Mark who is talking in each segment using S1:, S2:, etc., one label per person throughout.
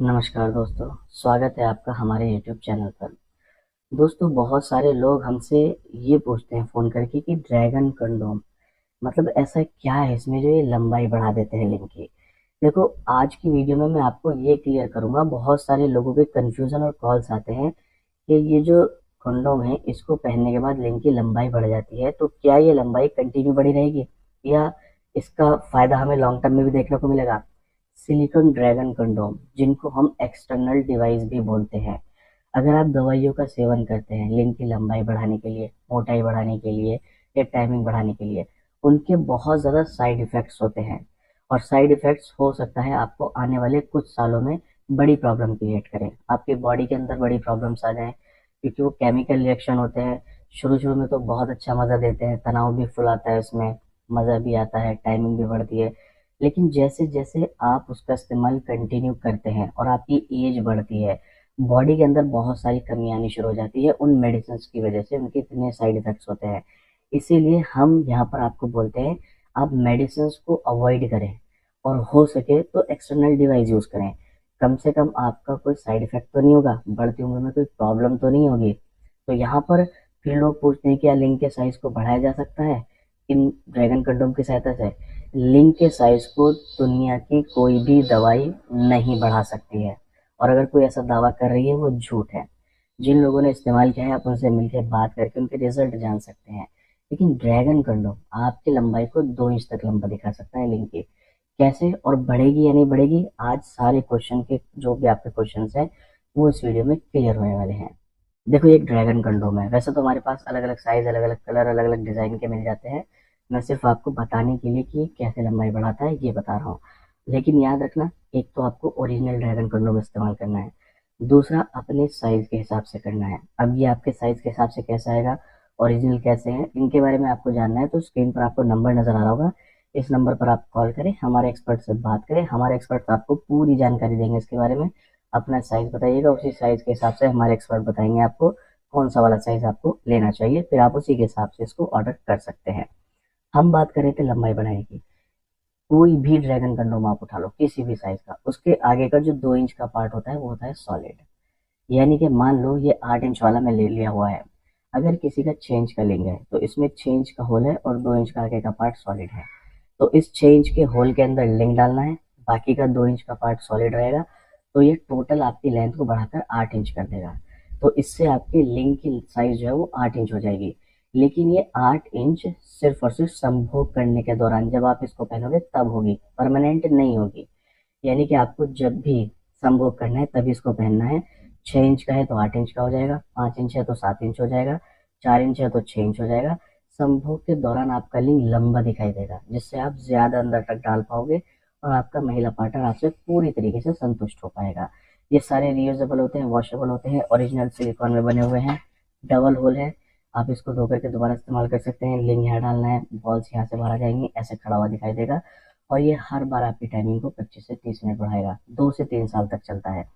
S1: नमस्कार दोस्तों, स्वागत है आपका हमारे YouTube चैनल पर। दोस्तों, बहुत सारे लोग हमसे ये पूछते हैं फ़ोन करके कि ड्रैगन कंडोम मतलब ऐसा क्या है इसमें जो ये लंबाई बढ़ा देते हैं लिंग की। देखो, आज की वीडियो में मैं आपको ये क्लियर करूंगा। बहुत सारे लोगों के कन्फ्यूज़न और कॉल्स आते हैं कि ये जो कंडोम है इसको पहनने के बाद लिंग की लंबाई बढ़ जाती है, तो क्या ये लंबाई कंटिन्यू बढ़ी रहेगी या इसका फ़ायदा हमें लॉन्ग टर्म में भी देखने को मिलेगा। सिलिकॉन ड्रैगन कंडोम, जिनको हम एक्सटर्नल डिवाइस भी बोलते हैं, अगर आप दवाइयों का सेवन करते हैं लिंग की लंबाई बढ़ाने के लिए, मोटाई बढ़ाने के लिए या टाइमिंग बढ़ाने के लिए, उनके बहुत ज़्यादा साइड इफ़ेक्ट्स होते हैं। और साइड इफ़ेक्ट्स हो सकता है आपको आने वाले कुछ सालों में बड़ी प्रॉब्लम क्रिएट करें, आपकी बॉडी के अंदर बड़ी प्रॉब्लम्स आ जाएँ, क्योंकि वो केमिकल रिएक्शन होते हैं। शुरू-शुरू में तो बहुत अच्छा मज़ा देते हैं, तनाव भी फुलाता है उसमें, मज़ा भी आता है, टाइमिंग भी बढ़ती है। लेकिन जैसे-जैसे आप उसका इस्तेमाल कंटिन्यू करते हैं और आपकी एज बढ़ती है, बॉडी के अंदर बहुत सारी कमी आनी शुरू हो जाती है उन मेडिसिन्स की वजह से, उनके इतने साइड इफ़ेक्ट्स होते हैं। इसीलिए हम यहाँ पर आपको बोलते हैं, आप मेडिसिन्स को अवॉइड करें और हो सके तो एक्सटर्नल डिवाइस यूज़ करें। कम से कम आपका कोई साइड इफ़ेक्ट तो नहीं होगा, बढ़ती उम्र में कोई प्रॉब्लम तो नहीं होगी। तो यहाँ पर फिर लोग पूछते हैं, क्या लिंग के साइज़ को बढ़ाया जा सकता है इन ड्रैगन कंडोम की सहायता से? लिंग के साइज़ को दुनिया की कोई भी दवाई नहीं बढ़ा सकती है, और अगर कोई ऐसा दावा कर रही है वो झूठ है। जिन लोगों ने इस्तेमाल किया है आप उनसे मिलकर बात करके उनके रिजल्ट जान सकते हैं। लेकिन ड्रैगन कंडोम आपकी लंबाई को 2 इंच तक लंबा दिखा सकता है लिंग की। कैसे और बढ़ेगी या नहीं बढ़ेगी, आज सारे क्वेश्चन के जो भी आपके क्वेश्चंस हैं वो इस वीडियो में क्लियर होने वाले हैं। देखो, ये एक ड्रैगन कंडोम है। वैसे तो हमारे पास अलग अलग साइज, अलग अलग कलर, अलग अलग डिजाइन के मिल जाते हैं। मैं सिर्फ आपको बताने के लिए कि ये कैसे लंबाई बढ़ाता है ये बता रहा हूँ। लेकिन याद रखना, एक तो आपको ओरिजिनल ड्रैगन कंडोम इस्तेमाल करना है, दूसरा अपने साइज के हिसाब से करना है। अब ये आपके साइज के हिसाब से कैसा आएगा, ओरिजिनल कैसे है, इनके बारे में आपको जानना है तो स्क्रीन पर आपको नंबर नजर आ रहा होगा। इस नंबर पर आप कॉल करें, हमारे एक्सपर्ट से बात करें। हमारे एक्सपर्ट आपको पूरी जानकारी देंगे इसके बारे में। अपना साइज बताइएगा, उसी साइज के हिसाब से हमारे एक्सपर्ट बताएंगे आपको कौन सा वाला साइज आपको लेना चाहिए, फिर आप उसी के हिसाब से इसको ऑर्डर कर सकते हैं। हम बात कर रहे थे लंबाई बढ़ाने की। कोई भी ड्रैगन कंडोम आप उठा लो किसी भी साइज का, उसके आगे का जो 2 इंच का पार्ट होता है वो होता है सॉलिड। यानी कि मान लो ये 8 इंच वाला मैं ले लिया हुआ है, अगर किसी का 6 इंच का लेंगे तो इसमें 6 इंच का होल है और 2 इंच का आगे का पार्ट सॉलिड है। तो इस 6 इंच के होल के अंदर लिंक डालना है, बाकी का 2 इंच का पार्ट सॉलिड रहेगा। तो ये टोटल आपकी लेंथ को बढ़ाकर 8 इंच कर देगा। तो इससे आपकी लिंक की साइज जो है वो 8 इंच हो जाएगी। लेकिन ये 8 इंच सिर्फ और सिर्फ संभोग करने के दौरान, जब आप इसको पहनोगे तब होगी, परमानेंट नहीं होगी। यानी कि आपको जब भी संभोग करना है तभी इसको पहनना है। 6 इंच का है तो 8 इंच का हो जाएगा, 5 इंच है तो 7 इंच हो जाएगा, 4 इंच है तो 6 इंच हो जाएगा। संभोग के दौरान आपका लिंग लंबा दिखाई देगा, जिससे आप ज्यादा अंदर तक डाल पाओगे और आपका महिला पार्टनर आपसे पूरी तरीके से संतुष्ट हो पाएगा। ये सारे रियूजेबल होते हैं, वॉशेबल होते हैं, ओरिजिनल सिलिकॉन में बने हुए हैं, डबल होल है। आप इसको धो करके दोबारा इस्तेमाल कर सकते हैं। लिंग यहाँ डालना है, बॉल्स यहाँ से बाहर आ जाएंगी, ऐसे खड़ा हुआ दिखाई देगा। और ये हर बार आपकी टाइमिंग को 25 से 30 मिनट बढ़ाएगा, 2 से 3 साल तक चलता है।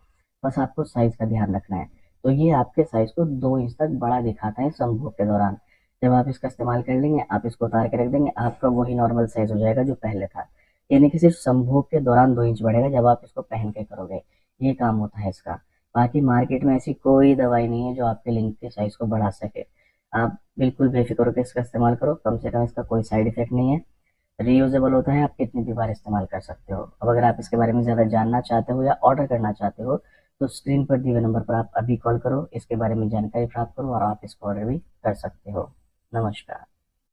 S1: बस आपको साइज का ध्यान रखना है। तो ये आपके साइज को 2 इंच तक बड़ा दिखाता है संभोग के दौरान। जब आप इसका इस्तेमाल कर लेंगे, आप इसको उतार के रख देंगे, आपका वही नॉर्मल साइज हो जाएगा जो पहले था। यानी कि सिर्फ संभोग के दौरान 2 इंच बढ़ेगा जब आप इसको पहन के करोगे। ये काम होता है इसका। बाकी मार्केट में ऐसी कोई दवाई नहीं है जो आपके लिंग के साइज को बढ़ा सके। आप बिल्कुल बेफिक्र होकर इसका इस्तेमाल करो, कम से कम इसका कोई साइड इफेक्ट नहीं है, रीयूजेबल होता है, आप कितनी भी बार इस्तेमाल कर सकते हो। अब अगर आप इसके बारे में ज़्यादा जानना चाहते हो या ऑर्डर करना चाहते हो तो स्क्रीन पर दिए हुए नंबर पर आप अभी कॉल करो, इसके बारे में जानकारी प्राप्त करो और आप इसको ऑर्डर भी कर सकते हो। नमस्कार।